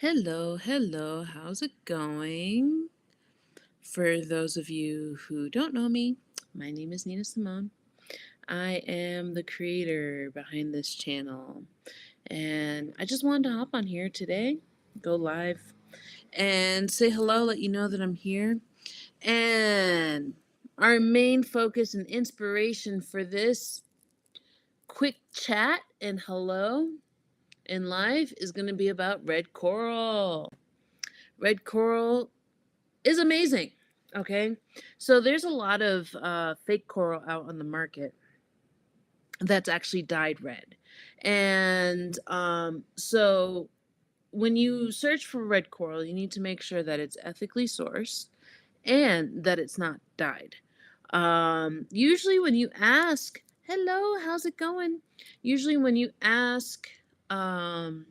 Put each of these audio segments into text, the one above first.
Hello, hello. How's it going? For those of you who don't know me, my name is Nina Simone. I am the creator behind this channel, and I just wanted to hop on here today, go live, and say hello, let you know that I'm here. And our main focus and inspiration for this quick chat and hello in life is going to be about red coral. Red coral is amazing. Okay, so there's a lot of fake coral out on the market that's actually dyed red, and so when you search for red coral, you need to make sure that it's ethically sourced and that it's not dyed. Usually, when you ask, "Hello, how's it going?" Usually, when you ask um,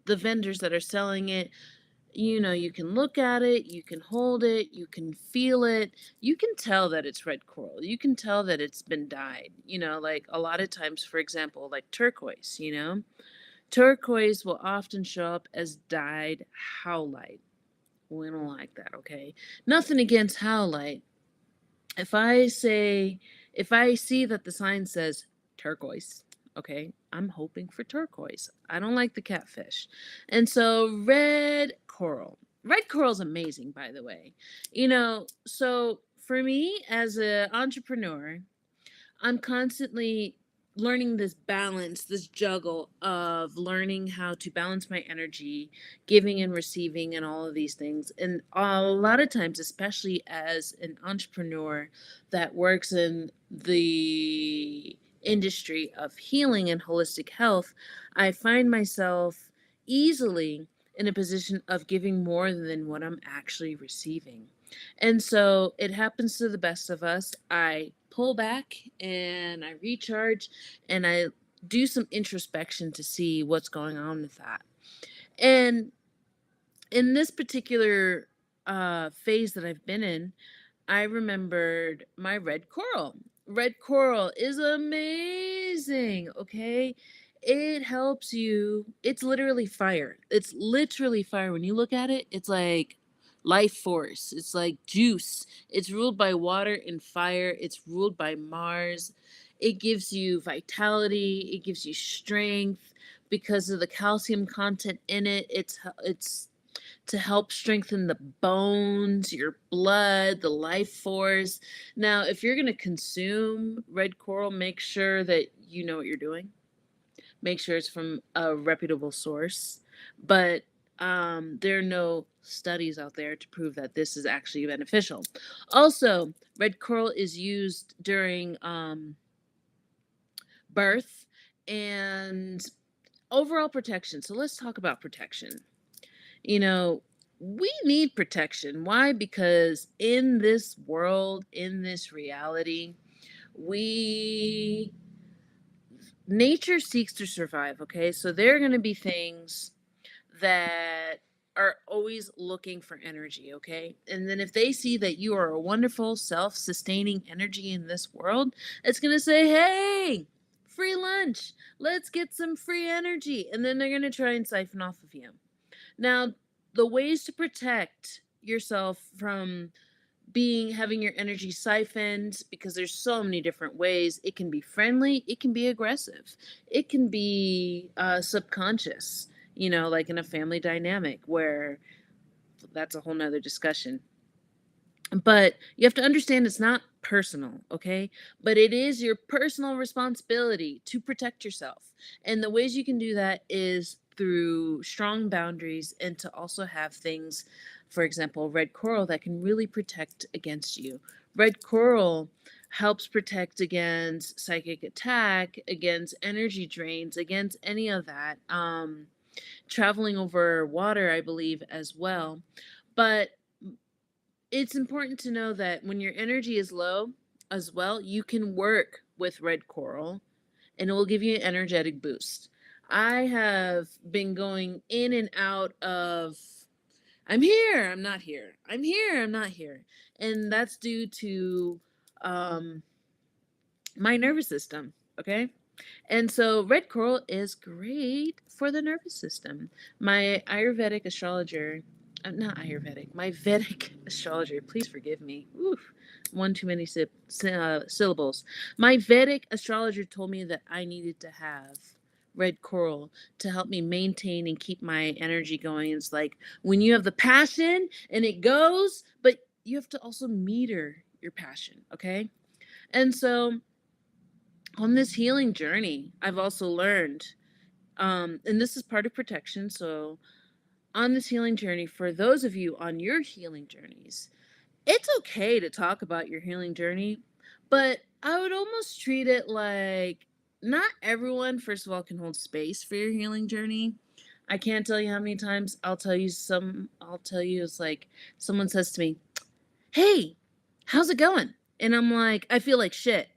the vendors that are selling it, you can look at it, you can hold it, you can feel it. You can tell that it's red coral. You can tell that it's been dyed. Like a lot of times, for example, like turquoise. Turquoise will often show up as dyed howlite. We don't like that, okay? Nothing against howlite. If I say, if I see that the sign says turquoise, okay, I'm hoping for turquoise. I don't like the catfish. And so red coral. Red coral's amazing, by the way. So for me as an entrepreneur, I'm constantly learning this balance, this juggle of learning how to balance my energy, giving and receiving, and all of these things. And a lot of times, especially as an entrepreneur that works in the industry of healing and holistic health, I find myself easily in a position of giving more than what I'm actually receiving. And so it happens to the best of us. I pull back and I recharge and I do some introspection to see what's going on with that. And in this particular phase that I've been in, I remembered my red coral. Red coral is amazing, okay? It helps you. It's literally fire. It's literally fire. When you look at it, it's like life force. It's like juice. It's ruled by water and fire. It's ruled by Mars. It gives you vitality. It gives you strength because of the calcium content in it. It's to help strengthen the bones, your blood, the life force. Now, if you're going to consume red coral, make sure that you know what you're doing. Make sure it's from a reputable source. But there are no studies out there to prove that this is actually beneficial. Also, red coral is used during birth and overall protection. So let's talk about protection. You know, we need protection. Why? Because in this world, in this reality, we nature seeks to survive, okay? So there are going to be things that are always looking for energy, okay? And then if they see that you are a wonderful self-sustaining energy in this world, it's going to say, "Hey, free lunch. Let's get some free energy." And then they're going to try and siphon off of you. Now, the ways to protect yourself from having your energy siphoned, because there's so many different ways. It can be friendly, it can be aggressive, it can be subconscious, like in a family dynamic where that's a whole nother discussion. But you have to understand it's not personal, okay? But it is your personal responsibility to protect yourself. And the ways you can do that is through strong boundaries and to also have things, for example, red coral that can really protect against you. Red coral helps protect against psychic attack, against energy drains, against any of that. Traveling over water, I believe, as well. But it's important to know that when your energy is low as well, you can work with red coral and it will give you an energetic boost. I have been going in and out of I'm here, I'm not here. I'm here, I'm not here. And that's due to um, my nervous system, okay? And so red coral is great for the nervous system. My Ayurvedic astrologer, not Ayurvedic, my Vedic astrologer, please forgive me. Oof, one too many syllables. My Vedic astrologer told me that I needed to have red coral to help me maintain and keep my energy going. It's like when you have the passion and it goes, but you have to also meter your passion, okay? And so on this healing journey, I've also learned, and this is part of protection. So, on this healing journey, for those of you on your healing journeys, it's okay to talk about your healing journey, but I would almost treat it like not everyone, first of all, can hold space for your healing journey. I can't tell you how many times I'll tell you, it's like someone says to me, "Hey, how's it going?" And I'm like, I feel like shit.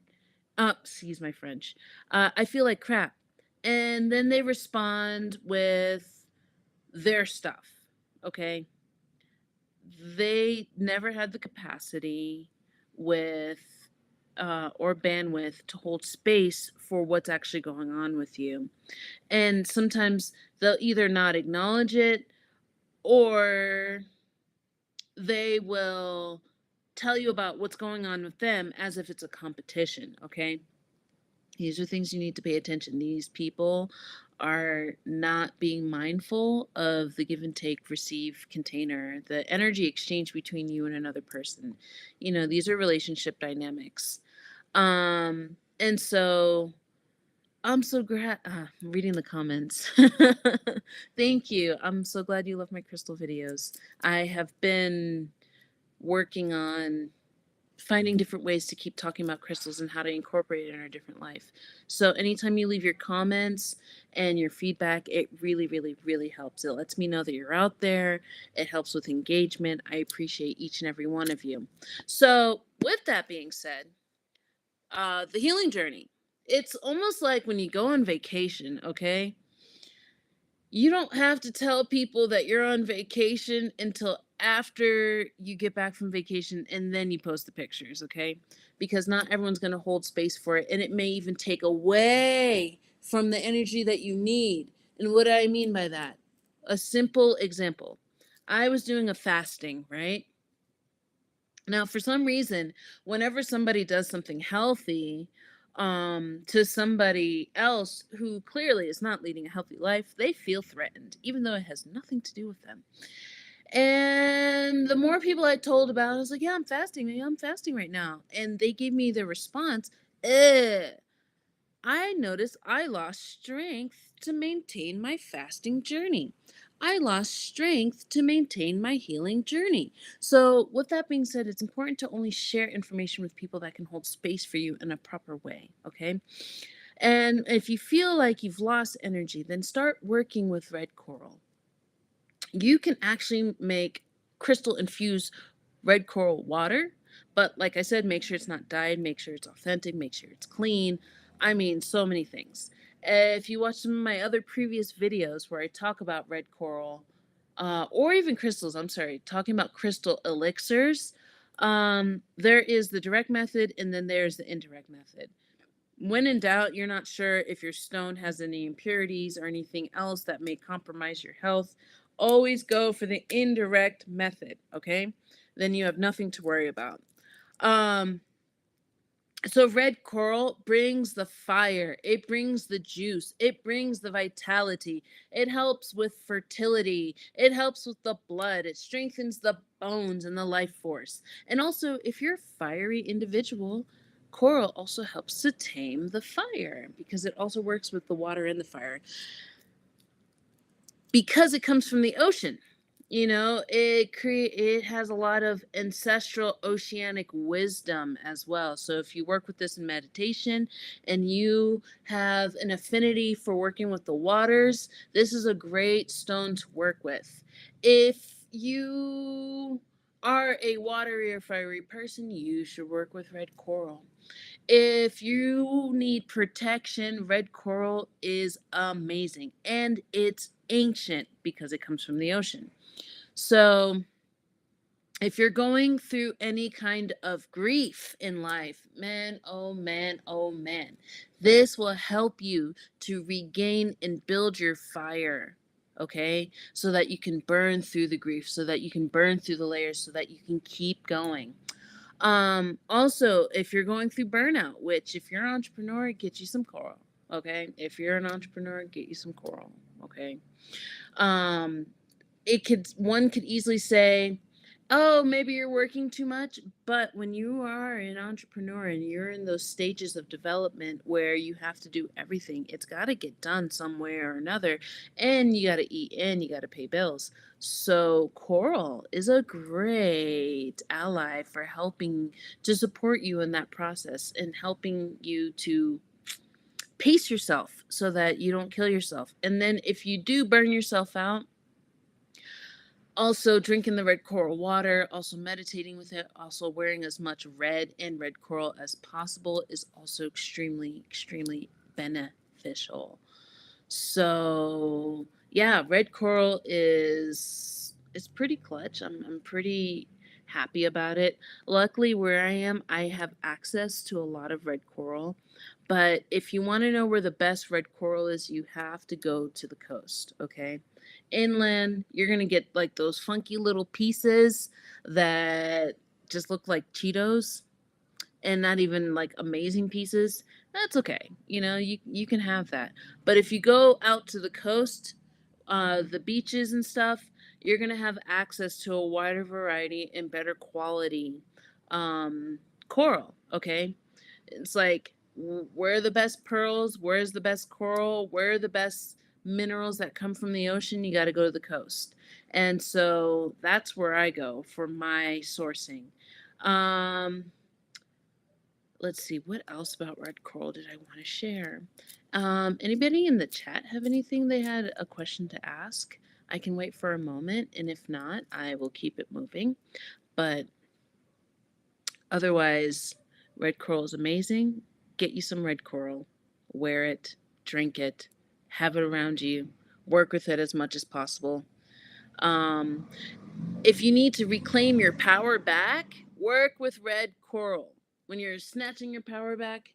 Excuse my French. I feel like crap. And then they respond with their stuff. Okay. They never had the capacity with or bandwidth to hold space for what's actually going on with you. And sometimes they'll either not acknowledge it or they will tell you about what's going on with them as if it's a competition. Okay. These are things you need to pay attention. These people are not being mindful of the give and take, receive container, the energy exchange between you and another person. You know, these are relationship dynamics. And so I'm so glad reading the comments. Thank you. I'm so glad you love my crystal videos. I have been working on finding different ways to keep talking about crystals and how to incorporate it in our different life. So anytime you leave your comments and your feedback, it really, really, really helps. It lets me know that you're out there. It helps with engagement. I appreciate each and every one of you. So with that being said, the healing journey. It's almost like when you go on vacation, okay? You don't have to tell people that you're on vacation until after you get back from vacation and then you post the pictures, okay? Because not everyone's going to hold space for it and it may even take away from the energy that you need. And what do I mean by that? A simple example. I was doing a fasting, right? Now, for some reason, whenever somebody does something healthy, to somebody else who clearly is not leading a healthy life, they feel threatened, even though it has nothing to do with them. And the more people I told about, I was like, yeah, I'm fasting. Yeah, I'm fasting right now. And they gave me the response, ugh. I noticed I lost strength to maintain my fasting journey. I lost strength to maintain my healing journey. So, with that being said, it's important to only share information with people that can hold space for you in a proper way. Okay. And if you feel like you've lost energy, then start working with red coral. You can actually make crystal infused red coral water, but like I said, make sure it's not dyed, make sure it's authentic, make sure it's clean. I mean, so many things. If you watch some of my other previous videos where I talk about red coral, or even crystals, I'm sorry, talking about crystal elixirs, there is the direct method and then there's the indirect method. When in doubt, you're not sure if your stone has any impurities or anything else that may compromise your health, always go for the indirect method, okay? Then you have nothing to worry about. Um, so red coral brings the fire, it brings the juice, it brings the vitality, it helps with fertility, it helps with the blood, it strengthens the bones and the life force. And also, if you're a fiery individual, coral also helps to tame the fire because it also works with the water and the fire because it comes from the ocean. You know, it has a lot of ancestral oceanic wisdom as well. So if you work with this in meditation and you have an affinity for working with the waters, this is a great stone to work with. If you are a watery or fiery person, you should work with red coral. If you need protection, red coral is amazing and it's ancient because it comes from the ocean. So If you're going through any kind of grief in life, man, oh man, oh man, this will help you to regain and build your fire, okay? So that you can burn through the grief, so that you can burn through the layers, so that you can keep going. Also, if you're going through burnout, which if you're an entrepreneur, get you some coral, okay? If you're an entrepreneur, get you some coral, okay? Um, one could easily say, oh, maybe you're working too much. But when you are an entrepreneur and you're in those stages of development where you have to do everything, it's got to get done some way or another, and you got to eat and you got to pay bills. So coral is a great ally for helping to support you in that process and helping you to pace yourself so that you don't kill yourself. And then if you do burn yourself out, also drinking the red coral water, also meditating with it, also wearing as much red and red coral as possible is also extremely, extremely beneficial. So yeah, red coral is it's pretty clutch. I'm pretty happy about it. Luckily where I am, I have access to a lot of red coral. But if you want to know where the best red coral is, you have to go to the coast, okay? Inland, you're gonna get like those funky little pieces that just look like Cheetos and not even like amazing pieces. That's okay. You know, you can have that. But if you go out to the coast, the beaches and stuff, you're gonna have access to a wider variety and better quality coral. Okay, it's like where are the best pearls? Where's the best coral? Where are the best minerals that come from the ocean? You got to go to the coast. And so that's where I go for my sourcing. Um, let's see, what else about red coral did I want to share? Anybody in the chat have anything they had a question to ask? I can wait for a moment, and if not, I will keep it moving. But otherwise, red coral is amazing. Get you some red coral, wear it, drink it, have it around you, work with it as much as possible. Um, if you need to reclaim your power back, work with red coral. When you're snatching your power back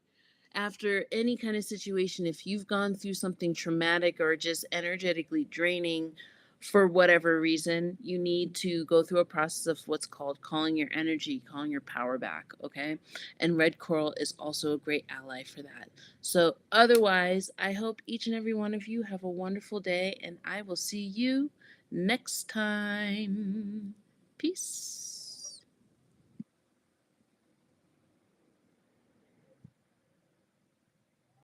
after any kind of situation, if you've gone through something traumatic or just energetically draining for whatever reason, you need to go through a process of what's called calling your energy, calling your power back, okay? And red coral is also a great ally for that. So, otherwise, I hope each and every one of you have a wonderful day, and I will see you next time. Peace.